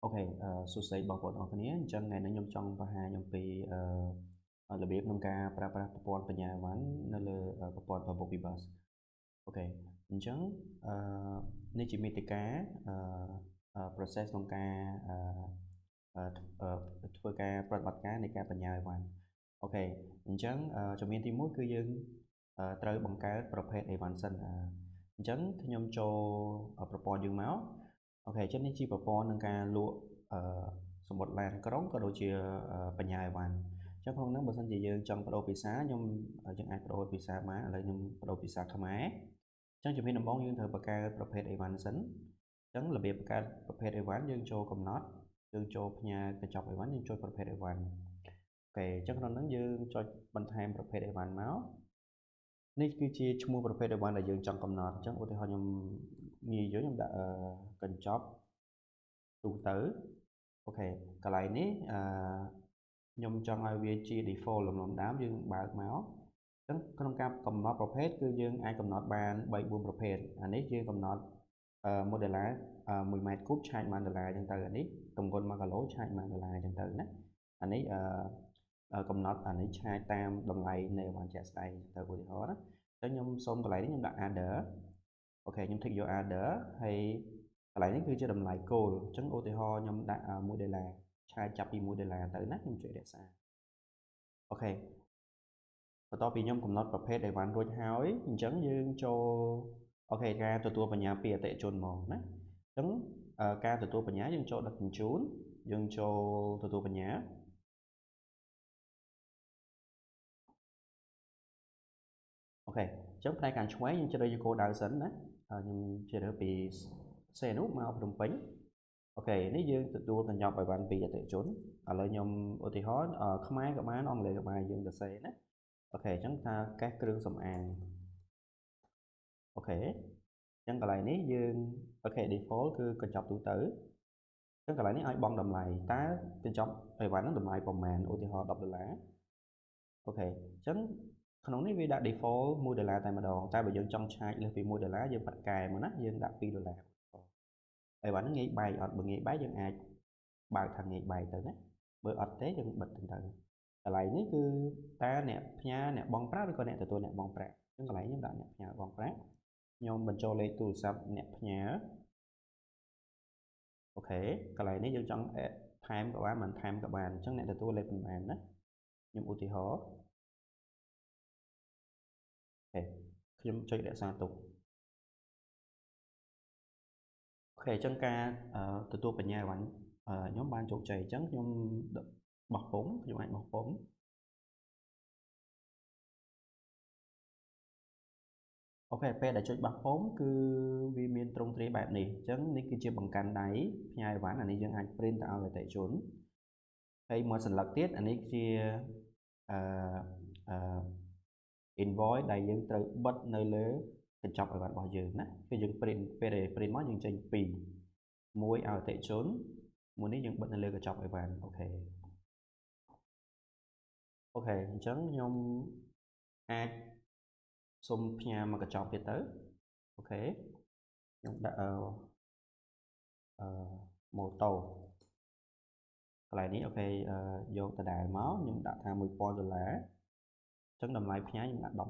Ok, số sấy bảo vệ ở cái này chẳng ngày nó nhom trong và hai nhom vì là biết nông ca pra bọn bên nhà ván nó là bọn và bộ bus. Ok, chẳng nên chỉ mình cá process nông caធ្វើការប្រតិបត្តិការនៃការបញ្ញាឲ្យបានអូខេអញ្ចឹងជំនាញទី1គឺយើងត្រូវបង្កើតប្រភេទអីវ៉ាន់សិនអញ្ចឹងខ្ញុំចូលប្រព័ន្ធយើងមកអូខេចឹងនេះជាប្រព័ន្ធនឹងការលក់សម្បត្តិឡានក្រុងក៏ដូចជាបញ្ញាអីវ៉ាន់ចឹងក្នុងហ្នឹងបើសិនជាយើងចង់បដូរភាសាខ្ញុំយើងអាចបដូរភាសាបានឥឡូវខ្ញុំបដូរភាសាខ្មែរចឹងជំនាញដំបូងយើងត្រូវបង្កើតប្រភេទអីវ៉ាន់សិនចឹងរបៀបបង្កើតប្រភេទអីវ៉ាន់យើងចូលកំណត់យើងចូលផ្ញើកញ្ចប់អីវ៉ាន់យើងចូលប្រភេទអីវ៉ាន់អូខេចឹងក្នុងហ្នឹងយើងចុចបន្ថែមប្រភេទអីវ៉ាន់មកនេះគឺជាឈ្មោះប្រភេទអីវ៉ាន់ដែលយើងចង់កំណត់ចឹងឧទាហរណ៍ខ្ញុំងាយយល់ខ្ញុំដាក់កញ្ចប់ទូទៅអូខេកន្លែងនេះខ្ញុំចង់ឲ្យវាជា default លំនាំដើមយើងបើកមកចឹងក្នុងការកំណត់ប្រភេទគឺយើងអាចកំណត់បាន3 4ប្រភេទអានេះយើងកំណត់$1 1 ម៉ែត្រគូបឆាយបាន$ចឹងទៅអានេះទម្ងន់1គីឡូឆាយបាន$ចឹងទៅណាអានេះកំណត់អានេះឆាយតាមតម្លៃនៃអីវ៉ាន់ជាក់ស្ដែងទៅឧទាហរណ៍ណាចឹងខ្ញុំសូមកន្លែងនេះខ្ញុំដាក់ order អូខេខ្ញុំ tick យក order ហើយកន្លែងនេះគឺជាតម្លៃគោលអញ្ចឹងឧទាហរណ៍ខ្ញុំដាក់$1ឆាយចាប់ពី$1ទៅណាខ្ញុំចុចរក្សាអូខេបន្ទាប់ពីខ្ញុំកំណត់ប្រភេទអីវ៉ាន់រួចហើយអញ្ចឹងយើងចូលអូខេការទទួលបញ្ញាពីអតិថិជនមកណាអញ្ចឹងការទទួលបញ្ញាយើងចូលដឹកជញ្ជូនយើងចូលទទួលបញ្ញាអូខេអញ្ចឹងផ្នែកខាងឆ្វេងយើងជ្រើសយកគោលដៅសិនណាខ្ញុំជ្រើសពីសេនុមកភ្នំពេញអូខេនេះយើងទទួលកញ្ចប់អីវ៉ាន់ពីអតិថិជនឥឡូវខ្ញុំឧទាហរណ៍ខ្មែរក៏បានអង់គ្លេសក៏បានយើងសរសេរណាអូខេអញ្ចឹងថាកេះគ្រឿងសម្អាងអូខេអញ្ចឹងកន្លែងនេះយើងអូខេ default គឺកញ្ចប់ទូទៅអញ្ចឹងកន្លែងនេះឲ្យបង់តម្លៃតើកញ្ចប់អីវ៉ាន់ហ្នឹងតម្លៃប្រមាណឧទាហរណ៍$10អូខេអញ្ចឹងក្នុងនេះវាដាក់ default $1តែម្ដងតែបើយើងចង់ឆាយលើសពី$1យើងបាត់កែមកណាយើងដាក់$2អីវ៉ាន់ហ្នឹងងាយបែកអត់បើងាយបែកយើងអាចបើកថាងាយបែកទៅណាបើអត់ទេយើងបិទទៅកន្លែងនេះគឺតើអ្នកផ្ញើអ្នកបង់ប្រាក់ឬក៏អ្នកទទួលអ្នកបង់ប្រាក់អញ្ចឹងកន្លែងខ្ញុំដាក់អ្នកផ្ញើបង់ប្រាក់ខ្ញុំបញ្ចូលលេខទូរស័ព្ទអ្នកផ្ញើអូខេកន្លែងនេះយើងចង់ថែមក៏បានមិនថែមក៏បានអញ្ចឹងអ្នកទទួលលេខប៉ុន្មានណាខ្ញុំឧទាហរណ៍អូខេខ្ញុំចុចរក្សាទុកអូខេអញ្ចឹងការទទួលបញ្ញាអីវ៉ាន់ខ្ញុំបានជោគជ័យអញ្ចឹងខ្ញុំបោះពុម្ពខ្ញុំអាចបោះពុម្ពអូខេពេលដែលចុចបោះពុម្ពគឺវាមានទ្រង់ទ្រាយបែបនេះអញ្ចឹងនេះគឺជាបង្កាន់ដៃផ្ញើអីវ៉ាន់អានេះយើងអាច print ទៅឲ្យអតិថិជនហើយមួយសន្លឹកទៀតអានេះជាអឺ invoice ដែលយើងត្រូវបិទនៅលើកញ្ចប់អីវ៉ាន់របស់យើងណាគឺយើង print ពេលដែល print មកយើងចេញ2មួយឲ្យអតិថិជនមួយនេះយើងបិទនៅលើកញ្ចប់អីវ៉ាន់អូខេអូខេអញ្ចឹងខ្ញុំអាចសុំផ្ញើមកកញ្ចប់ទៀតទៅអូខេខ្ញុំដាក់ម៉ូតូកន្លែងនេះអូខេយកដដែលមកខ្ញុំដាក់ថា$1000អញ្ចឹងតម្លៃផ្ញើខ្ញុំដាក់$10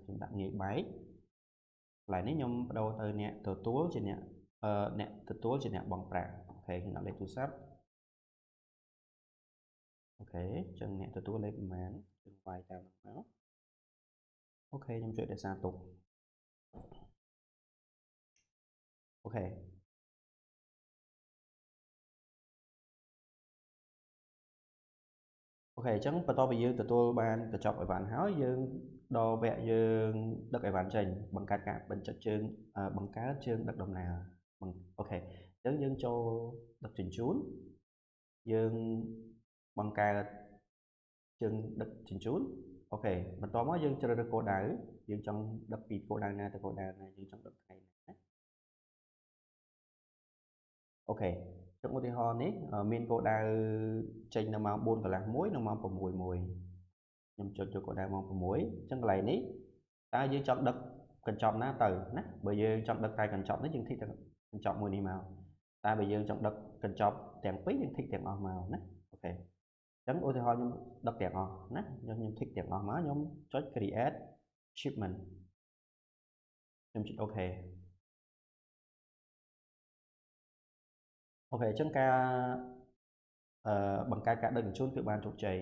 ខ្ញុំដាក់ងាយបែកកន្លែងនេះខ្ញុំបដូរទៅអ្នកទទួលជាអ្នកទទួលជាអ្នកបង់ប្រាក់អូខេខ្ញុំដាក់លេខទូរស័ព្ទអូខេអញ្ចឹងអ្នកទទួលលេខប្រមាណយើងវាយតាមនោះមកអូខេខ្ញុំជួយរក្សាទុកអូខេអូខេអញ្ចឹងបន្ទាប់ពីយើងទទួលបានកញ្ចប់អីវ៉ាន់ហើយយើងដល់វគ្គយើងដឹកអីវ៉ាន់ចេញបង្កើតការបញ្ចុចជើងបង្កើតជើងដឹកដំណើរអូខេអញ្ចឹងយើងចូលដឹកជញ្ជូនយើងបង្កើតជើងដឹកជញ្ជូនអូខេបន្ទាប់មកយើងជ្រើសរើសគោលដៅយើងចង់ដឹកពីគោលដៅណាទៅគោលដៅណាយើងចង់ដឹកថ្ងៃណាអូខេចុងឧទាហរណ៍នេះមានគោលដៅចេញនៅម៉ោង4កន្លះមួយនិងម៉ោង6មួយខ្ញុំចុចចូលគោលដៅម៉ោង6អញ្ចឹងកន្លែងនេះតើយើងចង់ដឹកកញ្ចប់ណាទៅណាបើយើងចង់ដឹកតែកញ្ចប់នេះយើងធីកតែកញ្ចប់មួយនេះមក ta bây giờ trong đợt cần chọn tiền phí nhưng thích tiền ở màu nè. Ok chẳng ô thì họ nhưng đợt tiền ở nè nhưng thích tiền ở má nhóm chọn create shipment nhưng chọn ok. Ok chẳng ca bằng ca đừng chôn cái bàn trục chày.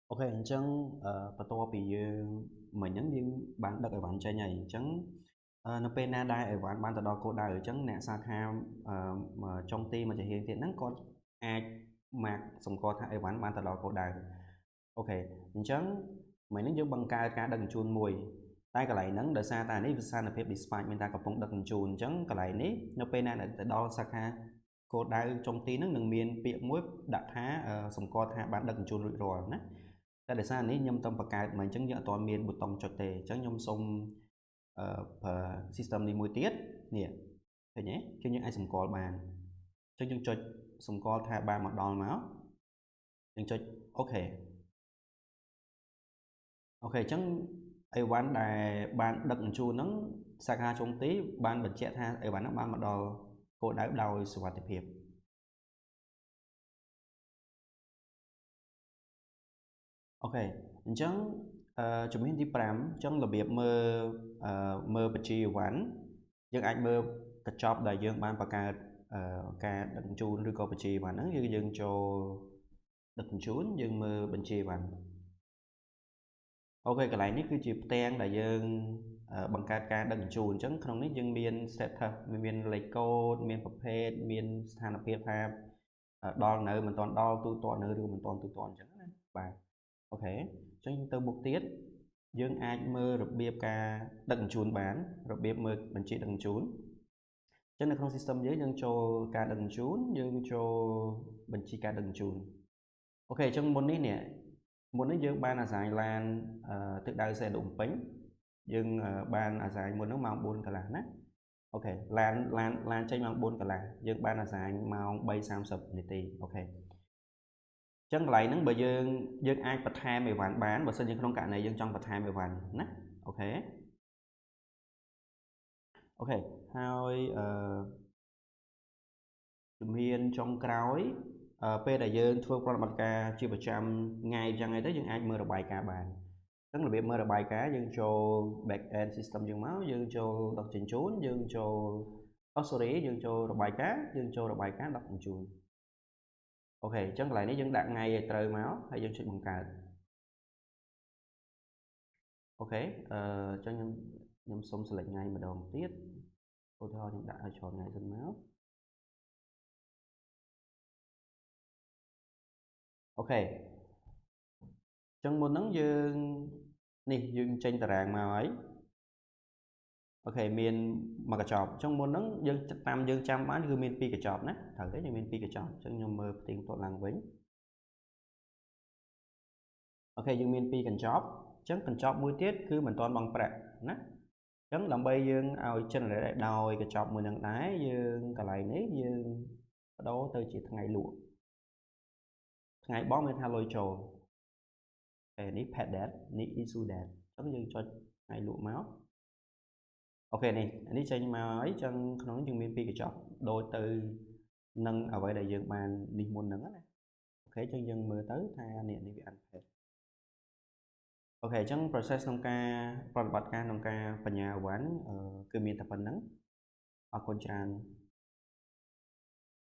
Ok chẳng bắt đầuពីយើងមិញហ្នឹងយើងបានដឹកអីវ៉ាន់ចេញហើយអញ្ចឹងនៅពេលណាដែលអីវ៉ាន់បានទៅដល់គោលដៅអញ្ចឹងអ្នកសាខាចុងទីមកជារៀងទៀតហ្នឹងគាត់អាចមកសម្គាល់ថាអីវ៉ាន់បានទៅដល់គោលដៅអូខេអញ្ចឹងមិញហ្នឹងយើងបង្កើតការដឹកជញ្ជូនមួយតែកន្លែងហ្នឹងដោយសារតែនេះវាស្ថានភាព dispatch មានតែកំពុងដឹកជញ្ជូនអញ្ចឹងកន្លែងនេះនៅពេលណាទៅដល់សាខាគោលដៅចុងទីហ្នឹងនឹងមានពាក្យមួយដាក់ថាសម្គាល់ថាបានដឹកជញ្ជូនរួចរាល់ណាតែដោយសារនេះខ្ញុំតំបង្កើតមកអញ្ចឹងយើងអត់ទាន់មានប៊ូតុងចុចទេអញ្ចឹងខ្ញុំសូមប្រើ system នេះមួយទៀតនេះឃើញទេគឺយើងអាចសម្គាល់បានអញ្ចឹងយើងចុចសម្គាល់ថាបានមកដល់មកយើងចុចអូខេអូខេអញ្ចឹងអីវ៉ាន់ដែលបានដឹកជញ្ជូនហ្នឹងសាខាចុងទីបានបញ្ជាក់ថាអីវ៉ាន់ហ្នឹងបានមកដល់គោលដៅដោយសុវត្ថិភាពអូខេអញ្ចឹងជំនាញទី5អញ្ចឹងរបៀបមើលបញ្ជីអីវ៉ាន់យើងអាចមើលកញ្ចប់ដែលយើងបានបង្កើតការដឹកជញ្ជូនឬក៏បញ្ជីអីវ៉ាន់ហ្នឹងយើងចូលដឹកជញ្ជូនយើងមើលបញ្ជីអីវ៉ាន់អូខេកន្លែងនេះគឺជាផ្ទាំងដែលយើងបង្កើតការដឹកជញ្ជូនអញ្ចឹងក្នុងនេះយើងមាន status មានលេខកូដមានប្រភេទមានស្ថានភាពថាដល់នៅមិនទាន់ដល់ទូទាត់នៅឬមិនទាន់ទូទាត់អញ្ចឹងណាបាទអូខេអញ្ចឹងទៅមុខទៀតយើងអាចមើលរបៀបការដឹកជញ្ជូនបានរបៀបមើលបញ្ជីដឹកជញ្ជូនអញ្ចឹងនៅក្នុង system យើងចូលការដឹកជញ្ជូនយើងចូលបញ្ជីការដឹកជញ្ជូនអូខេអញ្ចឹងមុននេះយើងបានអាស្រ័យឡានទិសដៅសេដូងពេញយើងបានអាស្រ័យមុនហ្នឹងម៉ោង4កន្លះណាអូខេឡានចេញម៉ោង4កន្លះយើងបានអាស្រ័យម៉ោង3:30នាទីអូខេអញ្ចឹងកន្លែងហ្នឹងបើយើងអាចបន្ថែមអីវ៉ាន់បានបើសិនជាក្នុងករណីយើងចង់បន្ថែមអីវ៉ាន់ណាអូខេហើយជំហានចុងក្រោយពេលដែលយើងធ្វើប្រតិបត្តិការជាប្រចាំថ្ងៃអញ្ចឹងទៅយើងអាចមើលរបាយការណ៍បានអញ្ចឹងរបៀបមើលរបាយការណ៍យើងចូល back end system យើងមកយើងចូលដឹកជញ្ជូនយើងចូលsorry យើងចូលរបាយការណ៍យើងចូលរបាយការណ៍ដឹកជញ្ជូនអូខេអញ្ចឹងកន្លែងនេះយើងដាក់ថ្ងៃឲ្យត្រូវមកហើយយើងចុចបង្កើតអូខេអញ្ចឹងខ្ញុំសូម select ថ្ងៃម្ដងទៀតឧទាហរណ៍ខ្ញុំដាក់ឲ្យច្រើនថ្ងៃសិនមកអូខេអញ្ចឹងមុនហ្នឹងយើងចេញតារាងមកហើយអូខេមានមួយកញ្ចប់អញ្ចឹងមុនហ្នឹងយើងតាមយើងចាំបានគឺមាន2កញ្ចប់ណាត្រូវទេយើងមាន2កញ្ចប់អញ្ចឹងខ្ញុំមើលផ្ទៀងផ្ទាត់ឡើងវិញអូខេយើងមាន2កញ្ចប់អញ្ចឹងកញ្ចប់មួយទៀតគឺមិនទាន់បង់ប្រាក់ណាអញ្ចឹងដើម្បីយើងឲ្យ generate ដោយកញ្ចប់មួយនឹងដែរយើងកន្លែងនេះយើងបដូរទៅជាថ្ងៃលក់ថ្ងៃបង់មានថាលុយចូលនេះ pay date នេះ issue date អញ្ចឹងយើងចុចថ្ងៃលក់មកអូខេនេះចេញមកហើយចឹងក្នុងនេះយើងមាន2កញ្ចប់ដូចទៅនឹងអ្វីដែលយើងបាននេះមុនហ្នឹងណាអូខេចឹងយើងមើលទៅថានេះវា unpaid អូខេអញ្ចឹង process ក្នុងការប្រតិបត្តិការក្នុងការបញ្ញាអីវ៉ាន់គឺមានតែប៉ុណ្្នឹងអរគុណច្រើន